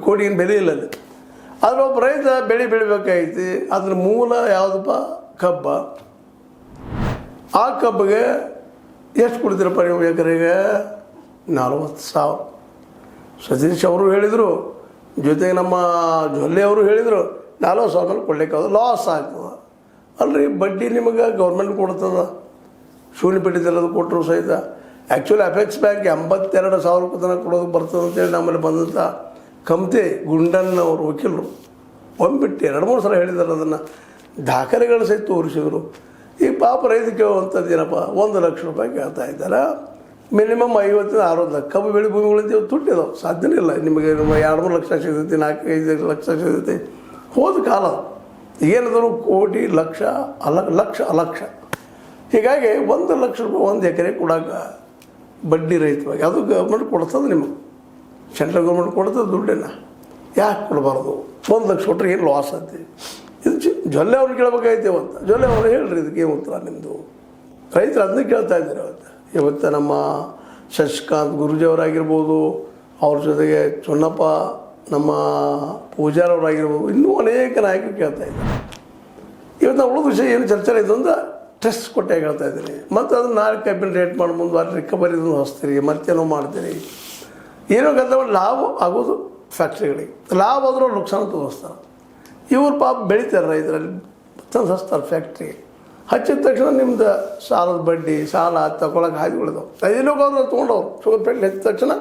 ಕೋಟಿಗಿನ ಬೆಲೆ ಇಲ್ಲ ಅಲ್ಲಿ. ಆದರೆ ಒಬ್ಬ ರೈತ ಬೆಳಿಬೇಕಾಗೈತಿ, ಅದ್ರ ಮೂಲ ಯಾವುದಪ್ಪ? ಕಬ್ಬ. ಆ ಕಬ್ಬಿಗೆ ಎಷ್ಟು ಕೊಡ್ತೀರಪ್ಪ ನೀವು ಎಕರೆಗೆ? 40,000. ಸತೀಶ್ ಅವರು ಹೇಳಿದರು, ಜೊತೆಗೆ ನಮ್ಮ ಜೊಲ್ಲೆ ಅವರು ಹೇಳಿದರು 40,000 ಮೇಲೆ ಕೊಡ್ಲಿಕ್ಕೆ ಲಾಸ್ ಆಗ್ತದೆ ಅಲ್ರಿ. ಬಡ್ಡಿ ನಿಮಗೆ ಗೌರ್ಮೆಂಟ್ ಕೊಡ್ತದ, ಶೂನ್ಯ ಬಡ್ಡಿದೆಲ್ಲದು ಕೊಟ್ಟರು ಸಹಿತ. ಆ್ಯಕ್ಚುಲಿ ಅಪೆಕ್ಸ್ ಬ್ಯಾಂಕ್ 82,000 ರೂಪಾಯಿ ತನಕ ಕೊಡೋದು ಬರ್ತದೆ ಅಂತೇಳಿ ನಮ್ಮಲ್ಲಿ ಬಂದಂಥ ಕಮ್ತೆ ಗುಂಡನ್ನವರು ವಕೀಲರು ಒಂದ್ಬಿಟ್ಟು 2-3 ಸಲ ಹೇಳಿದ್ದಾರೆ. ಅದನ್ನು ದಾಖಲೆಗಳು ಸಹಿತ ತೋರಿಸಿದರು. ಈ ಪಾಪ ರೈತ ಕೇಳುವಂಥದ್ದು ಏನಪ್ಪ, 1 ಲಕ್ಷ ರೂಪಾಯಿ ಕೇಳ್ತಾ ಇದ್ದಾರೆ. ಮಿನಿಮಮ್ 50-60 ಲಕ್ಷ ಕಬ್ಬು ಬೆಳೆ ಭೂಮಿಗಳಿಂದ ತುಟ್ಟಿದಾವೆ, ಸಾಧ್ಯನೇ ಇಲ್ಲ. ನಿಮಗೆ 2-3 ಲಕ್ಷ ಸಿಗ್ತೈತಿ, 4-5 ಲಕ್ಷ ಸಿಗ್ತೈತಿ. ಹೋದ ಕಾಲ ಏನಾದರೂ ಕೋಟಿ, ಲಕ್ಷ, ಲಕ್ಷ. ಹೀಗಾಗಿ 1 ಲಕ್ಷ ರೂಪಾಯಿ 1 ಎಕರೆ ಕೊಡೋಕೆ ಬಡ್ಡಿ ರಹಿತವಾಗಿ ಅದು ಗೌರ್ಮೆಂಟ್ ಕೊಡ್ತದೆ. ನಿಮಗೆ ಸೆಂಟ್ರಲ್ ಗೌರ್ಮೆಂಟ್ ಕೊಡ್ತದೆ ದುಡ್ಡನ್ನು, ಯಾಕೆ ಕೊಡಬಾರ್ದು? 1 ಲಕ್ಷ ಕೊಟ್ಟರೆ ಏನು ಲಾಸ್ ಆಗ್ತಿ? ಇದು ಜೊಲ್ಲೆ ಅವ್ರು ಕೇಳಬೇಕಾಯ್ತು ಅಂತ. ಜೊಲ್ಲೆ ಅವರು ಹೇಳ್ರಿ, ಇದಕ್ಕೆ ಏನು ಉತ್ತರ ನಿಮ್ಮದು? ರೈತರು ಅದನ್ನೇ ಕೇಳ್ತಾ ಇದ್ದಾರೆ ಇವತ್ತು. ನಮ್ಮ ಶಶಿಕಾಂತ್ ಗುರೂಜಿಯವರಾಗಿರ್ಬೋದು, ಅವ್ರ ಜೊತೆಗೆ ಚೊನ್ನಪ್ಪ, ನಮ್ಮ ಪೂಜಾರವರಾಗಿರ್ಬೋದು, ಇನ್ನೂ ಅನೇಕ ನಾಯಕರು ಕೇಳ್ತಾ ಇದ್ದಾರೆ. ಇವತ್ತು ನಾವು ಉಳಿದ ವಿಷಯ ಏನು ಚರ್ಚೆ ಆಯಿತು ಅಂದ್ರೆ ಟೆಸ್ಟ್ ಕೊಟ್ಟೆ ಹೇಳ್ತಾ ಇದ್ದೀನಿ. ಮತ್ತು ಅದನ್ನು ನಾಳೆ ಕಬ್ಬಿನ ರೇಟ್ ಮಾಡಿ ಮುಂದುವರೆ ರಿಕವರಿದು ಹಚ್ತೀರಿ, ಮತ್ತೇನೋ ಮಾಡ್ತೀರಿ. ಏನೋ ಗಂಧ ಲಾಭ ಆಗೋದು ಫ್ಯಾಕ್ಟ್ರಿಗಳಿಗೆ, ಲಾಭ ಆದರೂ ನುಕ್ಸಾನ ತೋರಿಸ್ತಾರೆ. ಇವ್ರು ಪಾಪ ಬೆಳಿತಾರೆ ರೈತರಲ್ಲಿ, ತಂದು ಹಚ್ತಾರೆ ಫ್ಯಾಕ್ಟ್ರಿ. ಹಚ್ಚಿದ ತಕ್ಷಣ ನಿಮ್ದು ಸಾಲದ ಬಡ್ಡಿ, ಸಾಲ ತಗೊಳಕ್ಕೆ ಹಾದಿಗಳಿದಾವೆ. 5 ಲೋಕ ತೊಗೊಂಡವ್ರು ಶುಗರ್ ಪೇಟೆ ಹಚ್ಚಿದ ತಕ್ಷಣ